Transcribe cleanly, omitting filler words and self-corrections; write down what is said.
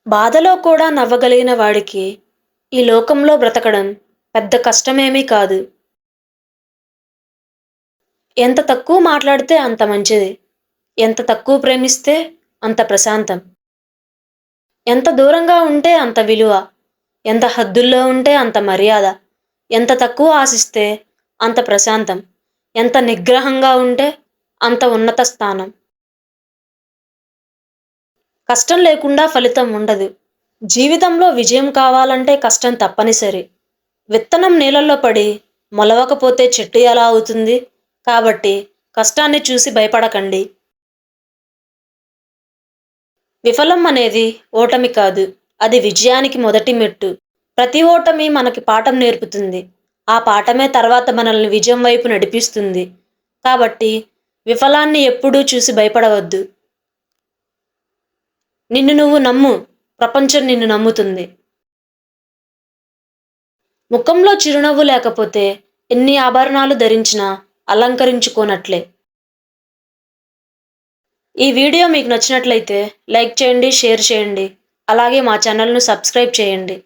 బాధలో కూడా నవ్వగలిగిన వాడికి ఈ లోకంలో బ్రతకడం పెద్ద కష్టమేమీ కాదు. ఎంత తక్కువ మాట్లాడితే అంత మంచిది. ఎంత తక్కువ ప్రేమిస్తే అంత ప్రశాంతం. ఎంత దూరంగా ఉంటే అంత విలువ. ఎంత హద్దుల్లో ఉంటే అంత మర్యాద. ఎంత తక్కువ ఆశిస్తే అంత ప్రశాంతం. ఎంత నిగ్రహంగా ఉంటే అంత ఉన్నత స్థానం. కష్టం లేకుండా ఫలితం ఉండదు. జీవితంలో విజయం కావాలంటే కష్టం తప్పనిసరి. విత్తనం నీళ్ళల్లో పడి మొలవకపోతే చెట్టు ఎలా అవుతుంది? కాబట్టి కష్టాన్ని చూసి భయపడకండి. విఫలం అనేది ఓటమి కాదు. అది విజయానికి మొదటి మెట్టు. ప్రతి ఓటమి మనకి పాఠం నేర్పుతుంది. ఆ పాఠమే తర్వాత మనల్ని విజయం వైపు నడిపిస్తుంది. కాబట్టి విఫలాన్ని ఎప్పుడూ చూసి భయపడవద్దు. నిన్ను నువ్వు నమ్ము. ప్రపంచం నిన్ను నమ్ముతుంది. ముఖంలో చిరునవ్వు లేకపోతే ఎన్ని ఆభరణాలు ధరించినా అలంకరించుకోనట్లే. ఈ వీడియో మీకు నచ్చినట్లయితే లైక్ చేయండి, షేర్ చేయండి. అలాగే మా ఛానల్‌ను సబ్స్క్రైబ్ చేయండి.